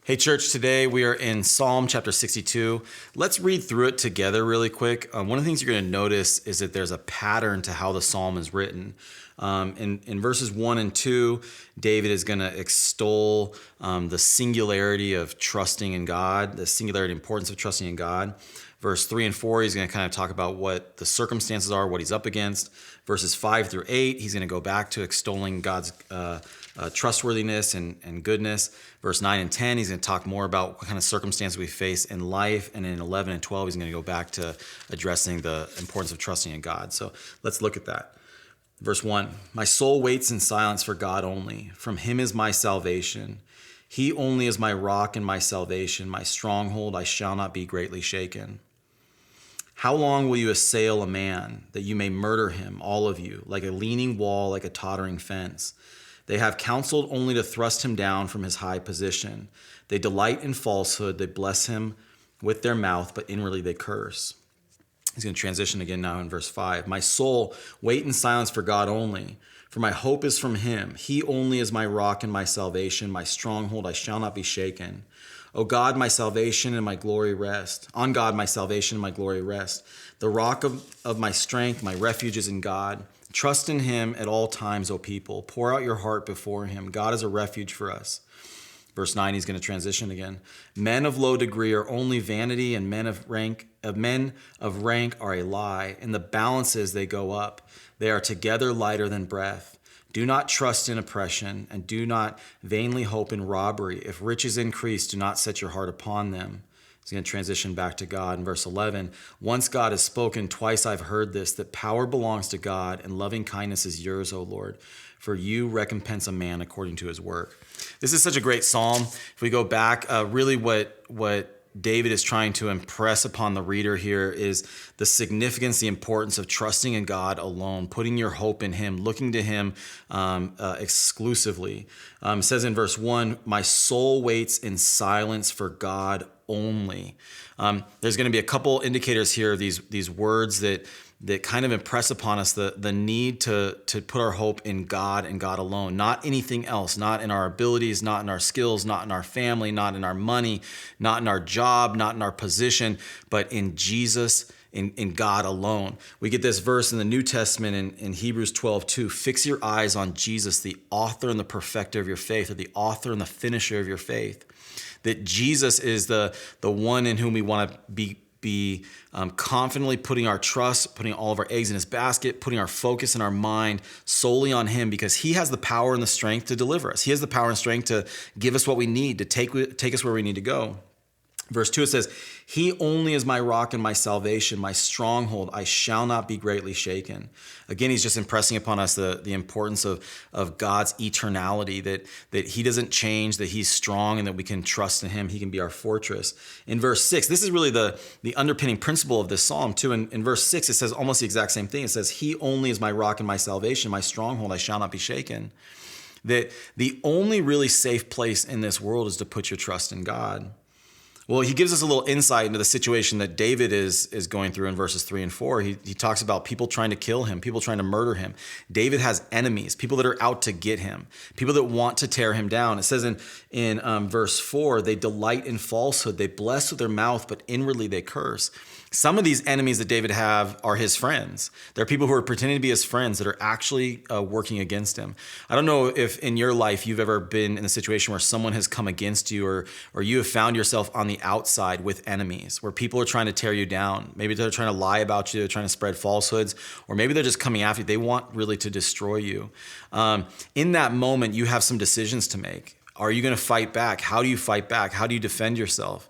Hey church, today we are in Psalm chapter 62. Let's read through it together really quick. One of the things you're going to notice is that there's a pattern to how the psalm is written. In verses 1 and 2, David is going to extol the singularity of trusting in God, the singularity importance of trusting in God. Verse 3 and 4, he's going to kind of talk about what the circumstances are, what he's up against. Verses 5 through 8, he's going to go back to extolling God's trustworthiness and goodness. Verse 9 and 10, he's going to talk more about what kind of circumstances we face in life. And in 11 and 12, he's going to go back to addressing the importance of trusting in God. So let's look at that. Verse 1, my soul waits in silence for God only. From him is my salvation. He only is my rock and my salvation, my stronghold. I shall not be greatly shaken. How long will you assail a man that you may murder him, all of you, like a leaning wall, like a tottering fence? They have counseled only to thrust him down from his high position. They delight in falsehood. They bless him with their mouth, but inwardly they curse. He's going to transition again now in verse 5. My soul, wait in silence for God only, for my hope is from him. He only is my rock and my salvation, my stronghold. I shall not be shaken. O God, my salvation and my glory rest. On God, my salvation and my glory rest. The rock of my strength, my refuge is in God. Trust in him at all times, O people. Pour out your heart before him. God is a refuge for us. Verse 9, he's going to transition again. Men of low degree are only vanity, and men of rank are a lie. In the balances they go up. They are together lighter than breath. Do not trust in oppression, and do not vainly hope in robbery. If riches increase, do not set your heart upon them. He's going to transition back to God in verse 11. Once God has spoken, twice I've heard this, that power belongs to God, and loving kindness is yours, O Lord. For you recompense a man according to his work. This is such a great psalm. If we go back, really what David is trying to impress upon the reader here is the significance, the importance of trusting in God alone, putting your hope in him, looking to him exclusively. It says in verse 1, my soul waits in silence for God only. There's going to be a couple indicators here of these words that kind of impress upon us the need to put our hope in God and God alone, not anything else, not in our abilities, not in our skills, not in our family, not in our money, not in our job, not in our position, but in Jesus, in God alone. We get this verse in the New Testament in Hebrews 12:2. Fix your eyes on Jesus, the author and the perfecter of your faith, or the author and the finisher of your faith. That Jesus is the one in whom we want to be confidently putting our trust, putting all of our eggs in his basket, putting our focus and our mind solely on him, because he has the power and the strength to deliver us. He has the power and strength to give us what we need, to take us where we need to go. Verse 2, it says, he only is my rock and my salvation, my stronghold. I shall not be greatly shaken. Again, he's just impressing upon us the importance of God's eternality, that he doesn't change, that he's strong, and that we can trust in him. He can be our fortress. In verse 6, this is really the underpinning principle of this psalm too. In verse 6, it says almost the exact same thing. It says, he only is my rock and my salvation, my stronghold. I shall not be shaken. That the only really safe place in this world is to put your trust in God. Well, he gives us a little insight into the situation that David is going through in verses 3 and 4. He talks about people trying to kill him, people trying to murder him. David has enemies, people that are out to get him, people that want to tear him down. It says in verse 4, they delight in falsehood. They bless with their mouth, but inwardly they curse. Some of these enemies that David have are his friends. They're people who are pretending to be his friends that are actually working against him. I don't know if in your life you've ever been in a situation where someone has come against you, or you have found yourself on the outside with enemies, where people are trying to tear you down. Maybe they're trying to lie about you, they're trying to spread falsehoods, or maybe they're just coming after you. They want really to destroy you. In that moment, you have some decisions to make. Are you going to fight back? How do you fight back? How do you defend yourself?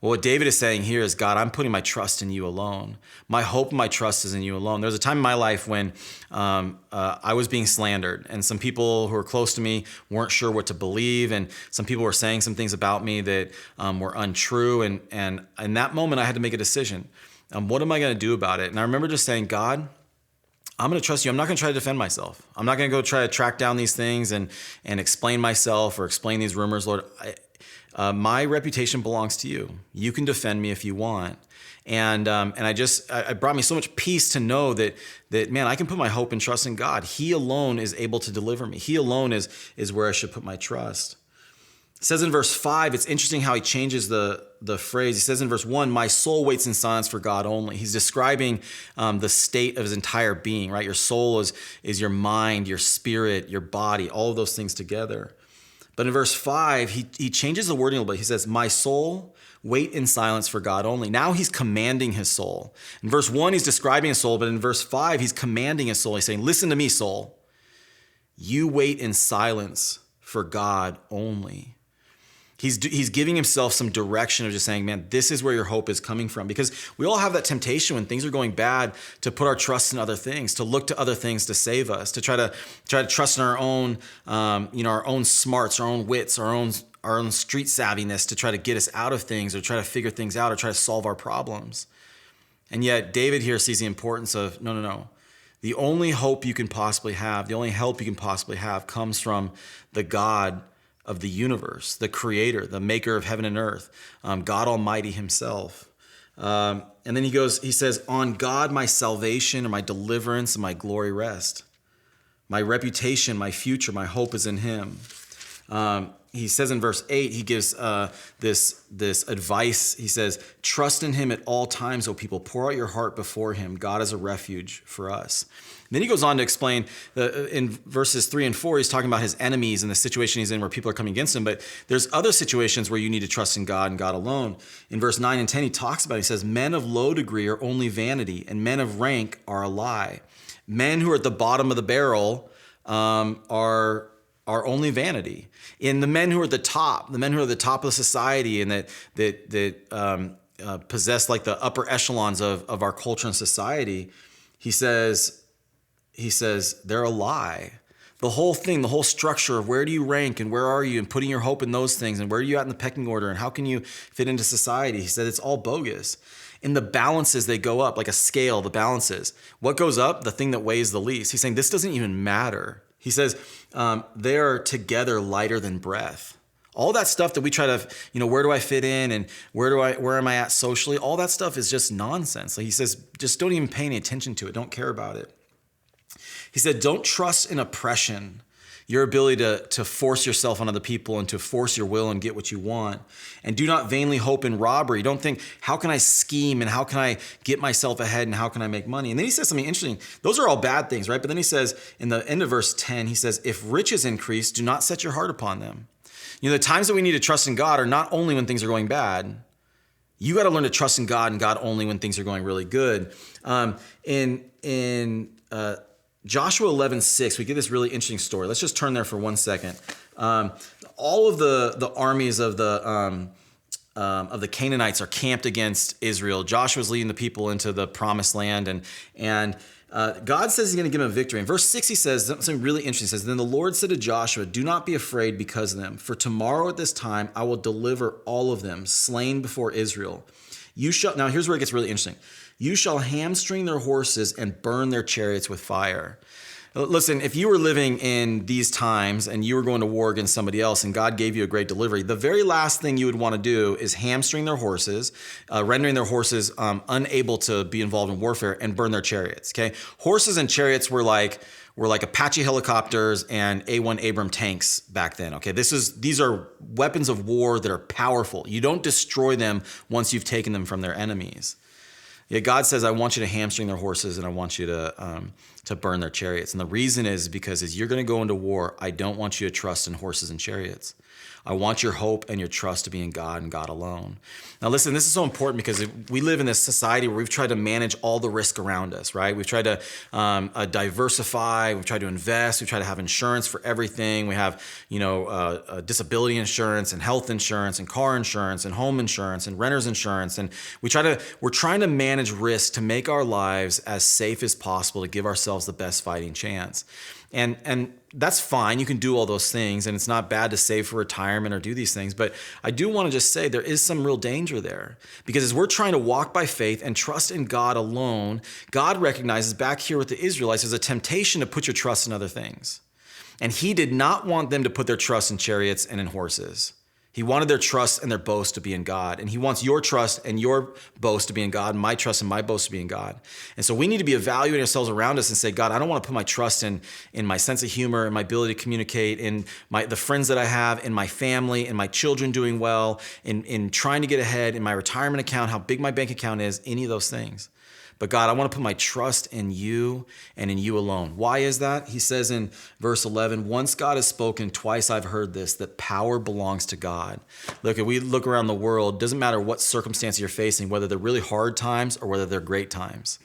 Well, what David is saying here is, God, I'm putting my trust in you alone. My hope and my trust is in you alone. There was a time in my life when I was being slandered, and some people who were close to me weren't sure what to believe, and some people were saying some things about me that were untrue. And in that moment, I had to make a decision. What am I going to do about it? And I remember just saying, God, I'm going to trust you. I'm not going to try to defend myself. I'm not going to go try to track down these things and explain myself or explain these rumors, Lord. My reputation belongs to you. You can defend me if you want. And it brought me so much peace to know that man, I can put my hope and trust in God. He alone is able to deliver me. He alone is where I should put my trust. It says in verse 5, it's interesting how he changes the phrase. He says in verse 1, my soul waits in silence for God only. He's describing the state of his entire being, right? Your soul is your mind, your spirit, your body, all of those things together. But in verse 5, he changes the wording a little bit. He says, my soul, wait in silence for God only. Now he's commanding his soul. In verse 1, he's describing his soul, but in verse 5, he's commanding his soul. He's saying, listen to me, soul. You wait in silence for God only. He's giving himself some direction of just saying, man, this is where your hope is coming from. Because we all have that temptation when things are going bad to put our trust in other things, to look to other things to save us, to try to trust in our own, our own smarts, our own wits, our own street savviness to try to get us out of things or try to figure things out or try to solve our problems. And yet David here sees the importance of, no. The only hope you can possibly have, the only help you can possibly have comes from the God of the universe, the creator, the maker of heaven and earth, God Almighty himself. And then he says, on God, my salvation and my deliverance and my glory rest. My reputation, my future, my hope is in him. He says in verse 8, he gives this advice. He says, trust in him at all times, O people. Pour out your heart before him. God is a refuge for us. And then he goes on to explain in verses 3 and 4, he's talking about his enemies and the situation he's in where people are coming against him. But there's other situations where you need to trust in God and God alone. In verse 9 and 10, he talks about it. He says, men of low degree are only vanity, and men of rank are a lie. Men who are at the bottom of the barrel are only vanity. In the men who are at the top, of society and that possess like the upper echelons of our culture and society, he says they're a lie. The whole thing, the whole structure of where do you rank and where are you and putting your hope in those things and where are you at in the pecking order and how can you fit into society? He said it's all bogus. In the balances, they go up like a scale, the balances. What goes up? The thing that weighs the least. He's saying this doesn't even matter. He says they are together lighter than breath. All that stuff that we try to, where do I fit in and where am I at socially? All that stuff is just nonsense. Like he says, just don't even pay any attention to it. Don't care about it. He said, don't trust in oppression, your ability to force yourself on other people and to force your will and get what you want. And do not vainly hope in robbery. Don't think, how can I scheme and how can I get myself ahead and how can I make money? And then he says something interesting. Those are all bad things, right? But then he says in the end of verse 10, he says, if riches increase, do not set your heart upon them. The times that we need to trust in God are not only when things are going bad. You got to learn to trust in God and God only when things are going really good. In Joshua 11:6, we get this really interesting story. Let's just turn there for 1 second. All of the armies of the Canaanites are camped against Israel. Joshua's leading the people into the promised land, and God says he's going to give them a victory. In verse 6, he says something really interesting. He says, then the Lord said to Joshua, do not be afraid because of them, for tomorrow at this time I will deliver all of them, slain before Israel. Now here's where it gets really interesting. You shall hamstring their horses and burn their chariots with fire. Listen, if you were living in these times and you were going to war against somebody else and God gave you a great delivery, the very last thing you would want to do is hamstring their horses, rendering their horses unable to be involved in warfare and burn their chariots. Okay, horses and chariots were like Apache helicopters and A1 Abrams tanks back then. Okay, these are weapons of war that are powerful. You don't destroy them once you've taken them from their enemies. Yet God says, I want you to hamstring their horses and I want you to burn their chariots. And the reason is because as you're going to go into war, I don't want you to trust in horses and chariots. I want your hope and your trust to be in God and God alone. Now listen, this is so important because we live in this society where we've tried to manage all the risk around us, right? We've tried to diversify, we've tried to invest, we've tried to have insurance for everything. We have, disability insurance and health insurance and car insurance and home insurance and renter's insurance. And we're trying to manage risk to make our lives as safe as possible to give ourselves the best fighting chance. And that's fine. You can do all those things, and it's not bad to save for retirement or do these things. But I do want to just say there is some real danger there, because as we're trying to walk by faith and trust in God alone, God recognizes back here with the Israelites there's a temptation to put your trust in other things. And he did not want them to put their trust in chariots and in horses. He wanted their trust and their boast to be in God. And he wants your trust and your boast to be in God, and my trust and my boast to be in God. And so we need to be evaluating ourselves around us and say, God, I don't want to put my trust in my sense of humor and my ability to communicate, in the friends that I have, in my family, in my children doing well, in trying to get ahead, in my retirement account, how big my bank account is, any of those things. But God, I want to put my trust in you and in you alone. Why is that? He says in verse 11, once God has spoken, twice I've heard this, that power belongs to God. Look, if we look around the world, it doesn't matter what circumstance you're facing, whether they're really hard times or whether they're great times.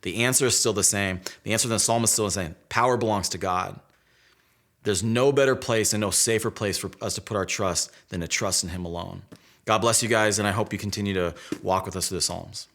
The answer is still the same. The answer to the psalmist is still the same. Power belongs to God. There's no better place and no safer place for us to put our trust than to trust in him alone. God bless you guys, and I hope you continue to walk with us through the Psalms.